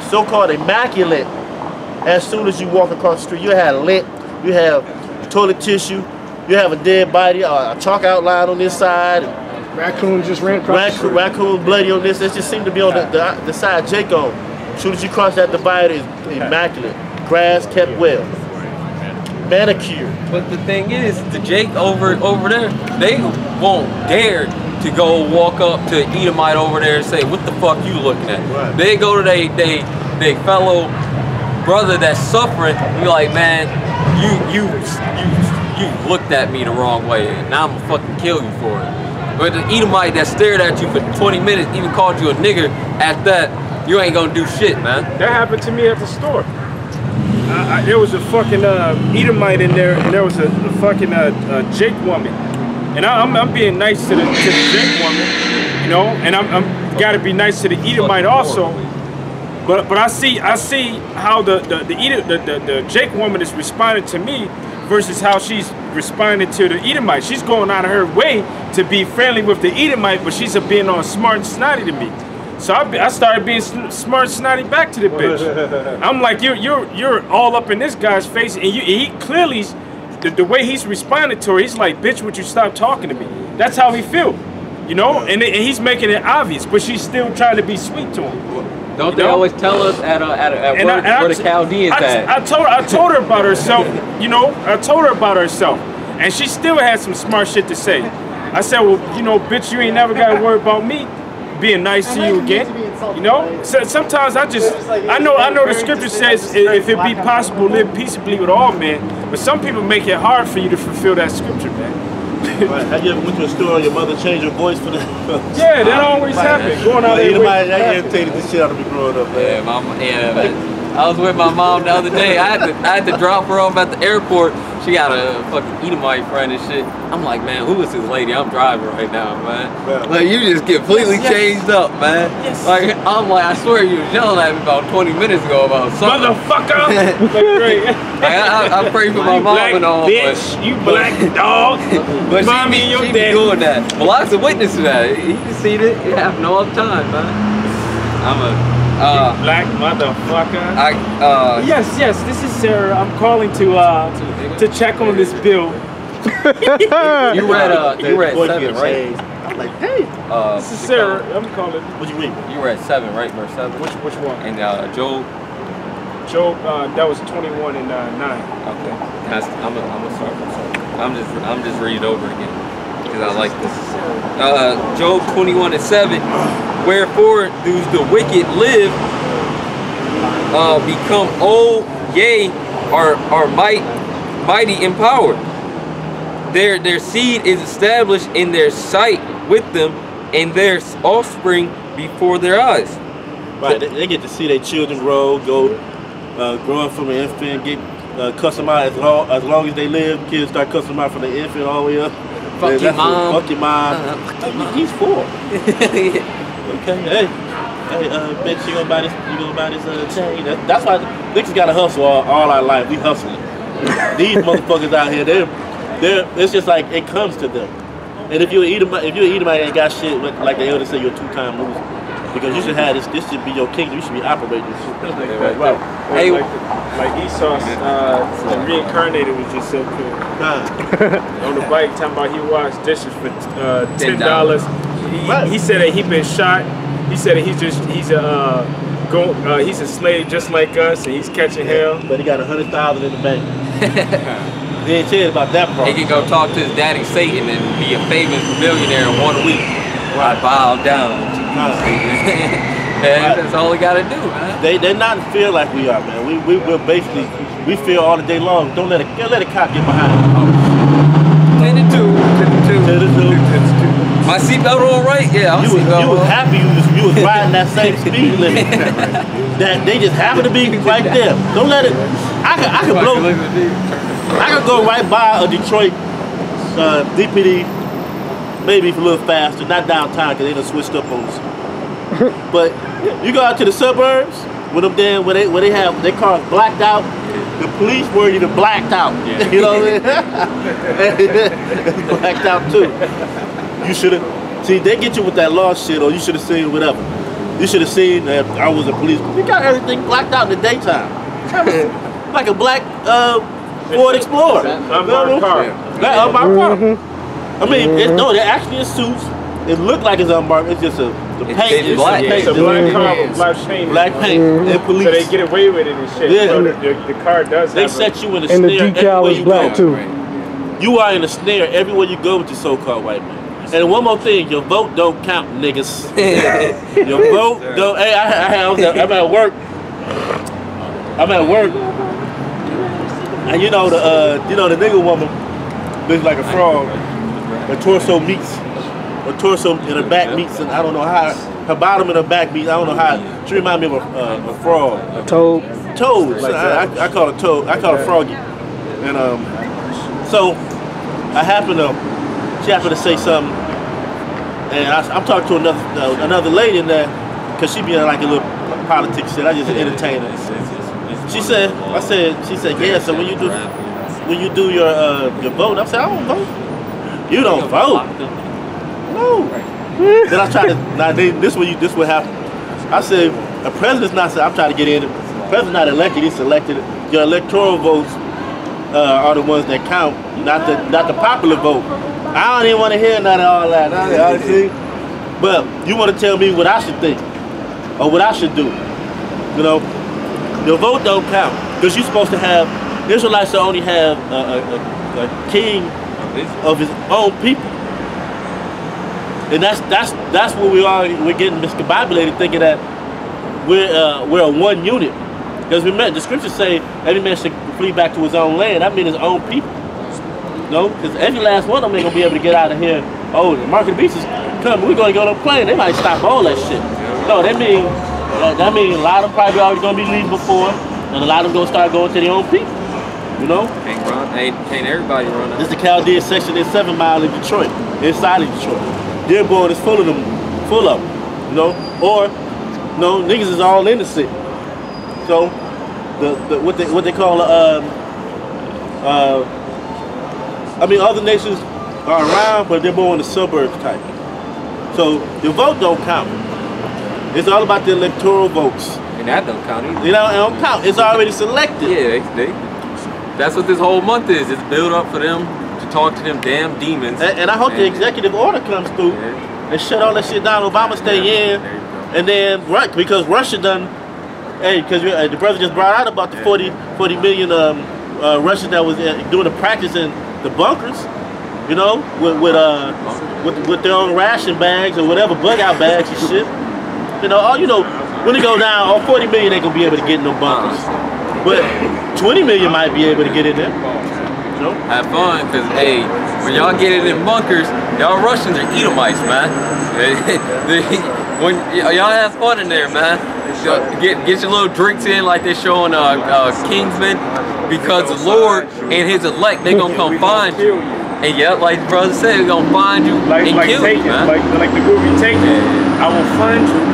so-called immaculate as soon as you walk across the street. You have lint, you have toilet tissue, you have a dead body, a chalk outline on this side. Raccoon just ran across the street. Raccoon bloody on this. It just seemed to be on the side Jake on. As soon as you cross that divide, it's immaculate. Grass kept well. Manicured. But the thing is, the Jake over there, they won't dare to go walk up to Edomite over there and say, what the fuck you looking at? Right. They go to they fellow brother that's suffering, and be like, man, you looked at me the wrong way, and now I'm gonna fucking kill you for it. But the Edomite that stared at you for 20 minutes, even called you a nigger at that, you ain't gonna do shit, man. That happened to me at the store. There was a fucking Edomite in there, and there was a fucking Jake woman. And I'm being nice to the Jake woman, you know, and I'm gotta be nice to the Edomite also. But I see how the Jake woman is responding to me versus how she's responding to the Edomite. She's going out of her way to be friendly with the Edomite, but she's being on smart and snotty to me. So I started being smart and snotty back to the bitch. I'm like, you're all up in this guy's face, and he clearly, the way he's responding to her, he's like, bitch, would you stop talking to me? That's how he feel, you know. And he's making it obvious, but she's still trying to be sweet to him. Don't they always tell us at work where the Chaldeans at? I told her about herself, you know. I told her about herself, and she still had some smart shit to say. I said, well, you know, bitch, you ain't never got to worry about me being nice to you again, you know. So sometimes I know the scripture says if it be possible, live peaceably with all men, but some people make it hard for you to fulfill that scripture, man. Right. Have you ever went to a store and your mother changed her voice for the? Yeah, that always happens. Going out there. That irritated the shit out of me growing up, man. Yeah, man. I was with my mom the other day. I had to drop her off at the airport. She got a fucking Edomite friend and shit. I'm like, man, who is this lady? I'm driving right now, man. Yeah. Like, you just completely changed up, man. Yes. Like, I'm like, I swear you was yelling at me about 20 minutes ago about something. Motherfucker! I pray for my mom and all. Bitch, you black dog. But mommy and your she daddy. be doing that. Well, I was a witness to that. You can see it. It happened all the time, man. I'm a... black motherfucker. Yes, this is Sarah. I'm calling to check on this bill. you read 7, right? I'm like, hey. This is Sarah. I'm calling. What you read? You read 7, right? Verse 7. Which one? And Job. Job. That was 21 and 9. Okay. I'm gonna start. I'm just read it over again because I like this. Job 21 and 7. Wherefore do the wicked live, become old, yea, are mighty in power. Their seed is established in their sight with them, and their offspring before their eyes. Right, they get to see their children grow, growing from an infant, get customized as long as they live. Kids start customized from the infant all the way up. Fuck your mom. Fuck your mom. He's 4. Okay, hey, bitch, you gonna buy this chain? That's why niggas gotta hustle all our life. We hustling. These motherfuckers out here, it's just like it comes to them. And if you're an Edomite ain't got shit, like the elders say, you're a 2-time loser. Because you should have this should be your kingdom. You should be operating this shit. Right. Hey, like Esau, the reincarnated was just so cool. On the bike, talking about he washed dishes for $10. He said that he been shot. He said that he's a slave just like us, and he's catching hell. But he got 100,000 in the bank. He ain't tell about that part. He can go talk to his daddy Satan and be a famous millionaire in 1 week. I bow down. That's all he got to do, man. They're not feel like we are, man. We're basically feel all the day long. Don't let a cop get behind us. 10 to 2. My seatbelt all right? Yeah, you was happy you was riding that same speed limit. That they just happen to be right there. Don't let it. I could blow. I could go right by a Detroit DPD, maybe a little faster, not downtown because they done switched up on us. But you go out to the suburbs with them there where they have their cars blacked out. The police were even blacked out. Yeah. You know what I mean? Blacked out too. You should have. See, they get you with that law shit, or you should have seen whatever. You should have seen that I was a police. We got everything blacked out in the daytime. Like a black Ford Explorer. Unmarked car. That unmarked car. I mean, no, they're actually in suits. It looked like it's unmarked. It's just the paint. It's black. It's a black car with black paint. Black paint and police. So they get away with it and shit. Yeah. So the car does. They set you in a And the snare decal everywhere is you black go. too. You are in a snare everywhere you go with your so-called white man. And one more thing, your vote don't count, niggas. Your vote don't. Hey, I'm at work. I'm at work. And you know the nigga woman looks like a frog. Her torso meets. Her torso and her back meets, and I don't know how. Her bottom and her back meets. I don't know how. She reminds me of a frog. Toad. Toad. So I call her toad. I call her froggy. And so I she happened to say something, and I'm talking to another lady in there, cause she be in like a little politics shit. I just entertain her. She said, yeah. So when you do your vote, I said, I don't vote. You don't vote. No. Then I try to. Now this what happened. I said, the president's not. I'm trying to get in. The president's not elected. He's selected. Your electoral votes are the ones that count, not the popular vote. I don't even want to hear none of all that. Honestly. But you want to tell me what I should think or what I should do? You know, your vote don't count because you're supposed to have. Israelites only have a king of his own people, and that's what we are. We're getting miscombobulated, thinking that we're a one unit. Because the scriptures say every man should flee back to his own land. I mean his own people. No, because every last one of them ain't gonna be able to get out of here. Oh, the market of the beast is coming. We're gonna go on a plane. They might stop all that shit. No, that mean a lot of them probably already gonna be leaving before, and a lot of them gonna start going to their own people. You know? Can't everybody run out. This is the Chaldean section in 7 Mile in Detroit, inside of Detroit. Dearborn is full of them, you know? Or, no, niggas is all in the city. So, what they call I mean, other nations are around, but they're more in the suburbs type. So the vote don't count. It's all about the electoral votes. And that don't count either. You know, it don't count. It's already selected. Yeah, that's what this whole month is. It's build up for them to talk to them damn demons. And I hope the executive order comes through and shut all that shit down. Obama stay in, and then because Russia done. Hey, because the president just brought out about the 40 million Russians that was doing the practice in the bunkers, you know, with their own ration bags or whatever, bug out bags and shit. You know, when it goes down, all 40 million ain't gonna be able to get in no bunkers, but 20 million might be able to get in there. You know? Have fun, because hey, when y'all get it in bunkers, y'all Russians are Edomites, man. When y'all have fun in there, man. Get your little drinks in like they're showing Kingsman, because the Lord and His elect, they gonna come find you. And yeah, like the brother said, they're gonna find you and kill you, man. Like the movie Taken, I will find you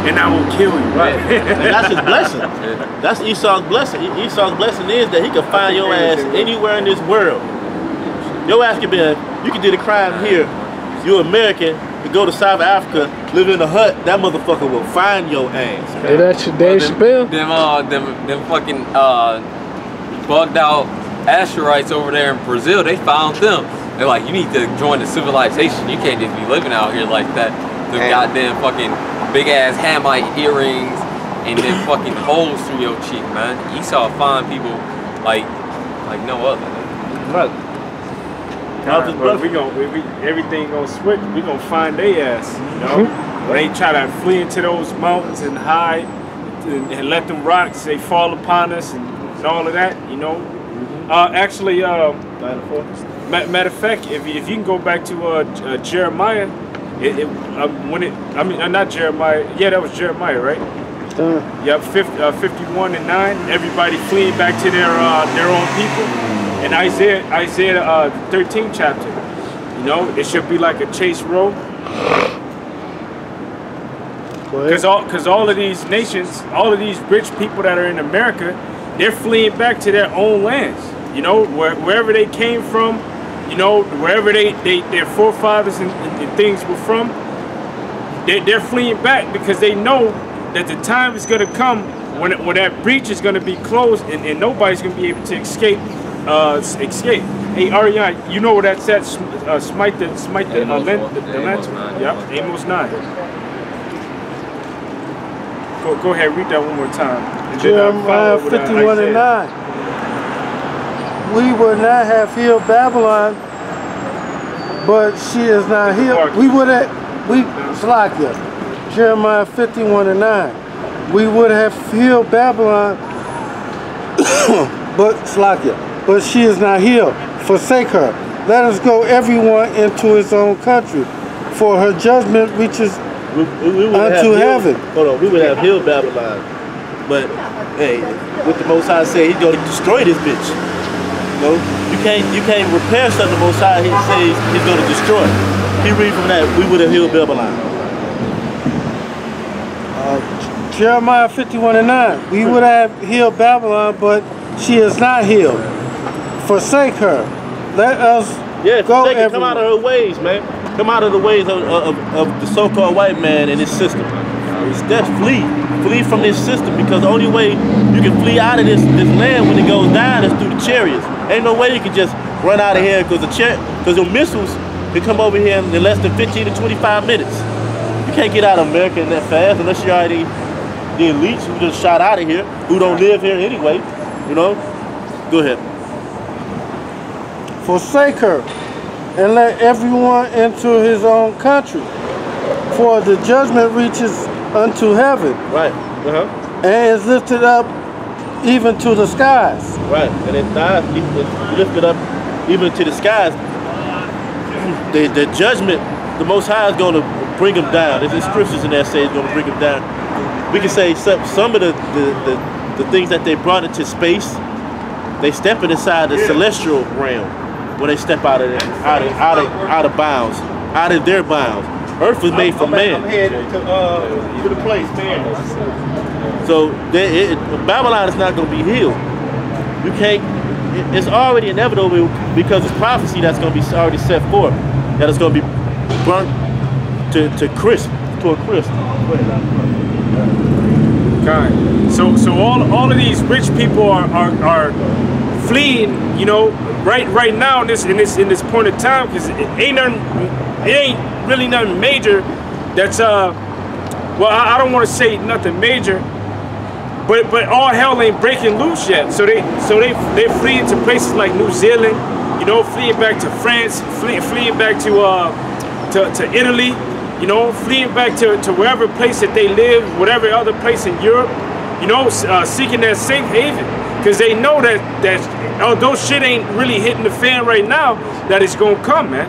and I will kill you. Right. And that's his blessing. That's Esau's blessing. Esau's blessing is that he can find your ass anywhere in this world. Your ass can be you can do the crime here. You're American. You go to South Africa, live in a hut, that motherfucker will find your ass. Hey, that's Dave Chappelle. Them fucking bugged out Asherites over there in Brazil, they found them. They're like, you need to join the civilization. You can't just be living out here like that. The goddamn fucking big ass Hamite earrings and then fucking holes through your cheek, man. Esau find people like no other. But everything gonna switch. We gonna find their ass, you know. When they try to flee into those mountains and hide and let them rocks, they fall upon us and all of that, you know. Actually, matter of fact, if you can go back to Jeremiah, not Jeremiah. Yeah, that was Jeremiah, right? Yeah, 51:9. Everybody fleeing back to their own people. And Isaiah 13th chapter, you know, it should be like a chase road. Because all of these nations, all of these rich people that are in America, they're fleeing back to their own lands. You know, wherever they came from, you know, wherever their forefathers and things were from, they're fleeing back because they know that the time is going to come when that breach is going to be closed and nobody's going to be able to escape. Hey, Ariane, you know where that's at? Smite the lantern. Yep, Amos 9. Go ahead, read that one more time. Jeremiah 51 and 9. We would not have healed Babylon, but she is not healed. Slakia. Jeremiah 51 and 9. We would have healed Babylon, but she is not healed. Forsake her. Let us go everyone into his own country, for her judgment reaches unto heaven. Hold on, we would have healed Babylon, but hey, what the Most High said, He's gonna destroy this bitch. You know, you can't repair something the Most High He says He's gonna destroy. He read from that, we would have healed Babylon. Jeremiah 51 and 9. We would have healed Babylon, but she is not healed. Forsake her. Let us go everywhere. Come out of her ways, man. Come out of the ways of the so-called white man and his system. That's flee. Flee from this system, because the only way you can flee out of this land when it goes down is through the chariots. Ain't no way you can just run out of here because the missiles can come over here in less than 15 to 25 minutes. You can't get out of America in that fast unless you're already the elites who just shot out of here, who don't live here anyway. You know? Go ahead. Forsake her, and let everyone into his own country, for the judgment reaches unto heaven. Right. And is lifted up even to the skies. Right. And it dies lifted up even to the skies. The judgment, the Most High is going to bring them down. There's scriptures in there say it's going to bring them down. We can say some of the things that they brought into space, they stepping inside the celestial realm when they step out of bounds, out of their bounds. Earth was made for man. I'm headed to the place, man. So Babylon is not going to be healed. You can't. It's already inevitable because it's prophecy that's going to be already set forth that it's going to be burnt to a crisp. God. So all of these rich people are fleeing, you know, right now in this point of time, because it ain't really nothing major that's well, I don't want to say nothing major, but all hell ain't breaking loose yet. So they fleeing to places like New Zealand, you know, fleeing back to France, fleeing back to Italy, you know, fleeing back to wherever place that they live, whatever other place in Europe, you know, seeking that safe haven, because they know that although shit ain't really hitting the fan right now, that it's gonna come, man.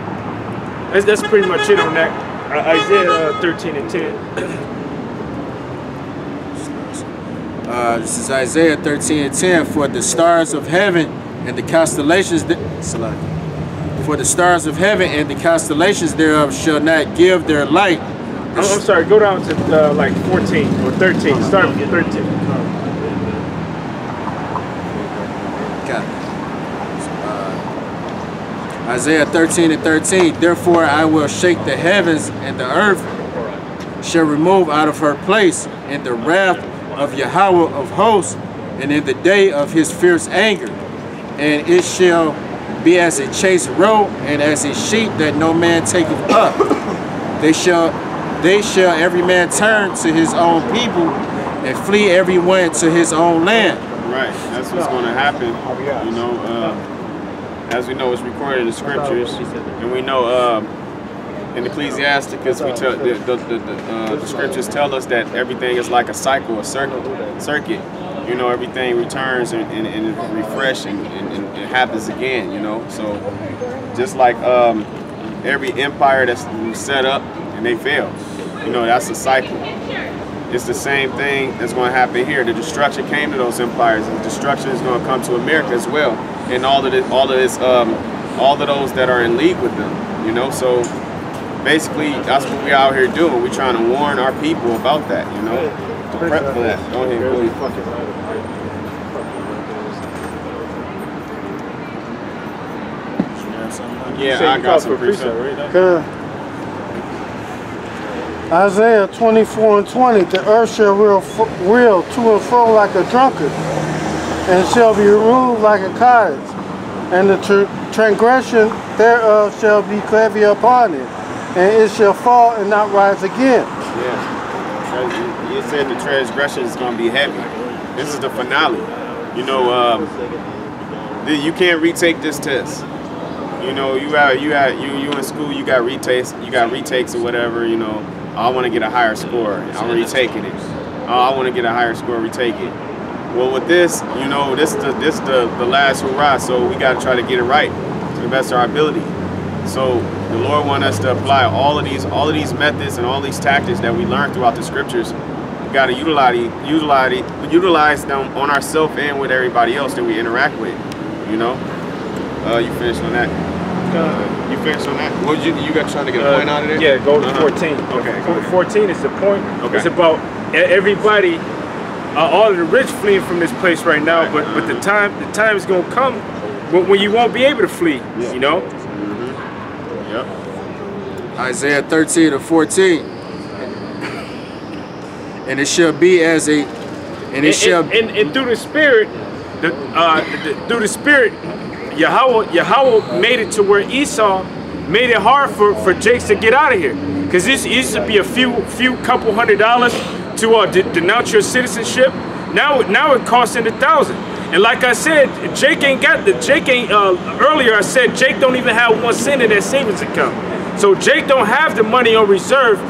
That's pretty much it on that. Isaiah 13 and 10. This is Isaiah 13 and 10. For the stars of heaven and the constellations, thereof shall not give their light. I'm sorry, go down to like 14 or 13. Start with 13. Isaiah 13 and 13. Therefore I will shake the heavens, and the earth shall remove out of her place in the wrath of Yahweh of hosts, and in the day of his fierce anger. And it shall be as a chased roe, and as a sheep that no man taketh up. They shall every man turn to his own people, and flee everyone to his own land. Right, that's what's going to happen. You know, as we know, it's recorded in the scriptures, and we know in Ecclesiasticus, we tell the scriptures tell us that everything is like a cycle, a circuit. You know, everything returns and refresh and it happens again. You know, so just like every empire that's set up and they fail, you know, that's a cycle. It's the same thing that's going to happen here. The destruction came to those empires, and destruction is going to come to America as well, and all of those that are in league with them. You know, so basically that's what we out here doing. We're trying to warn our people about that. You know, to prep for that. Go ahead, go ahead. Yeah, I got some precept. Isaiah 24:20, the earth shall reel to and fro like a drunkard, and shall be removed like a cottage, and the transgression thereof shall be heavy upon it, and it shall fall and not rise again. Yeah. You said the transgression is going to be heavy. This is the finale. You know, you can't retake this test. You know, you in school, you got retakes or whatever. You know, oh, I want to get a higher score, I'm retaking it. Oh, I want to get a higher score, retake it. Well, with this, you know, this the last hurrah. So we got to try to get it right to the best of our ability. So the Lord wants us to apply all of these methods and all these tactics that we learned throughout the scriptures. We got to utilize them on ourselves and with everybody else that we interact with. You know, you finished on that. You finished on that. What you got trying to get a point out of there? Yeah, go to 14. Okay. 14 is the point. Okay. It's about everybody, all of the rich fleeing from this place right now. Right. But the time is gonna come when you won't be able to flee. Yeah. You know. Yep. Isaiah 13:14. And it shall be as a, and through the Spirit, through the Spirit, Yahweh made it to where Esau made it hard for Jakes to get out of here, because this used to be a couple $100s to denounce your citizenship. Now it costs in the thousands. And like I said, earlier I said Jake don't even have 1 cent in that savings account. So Jake don't have the money on reserve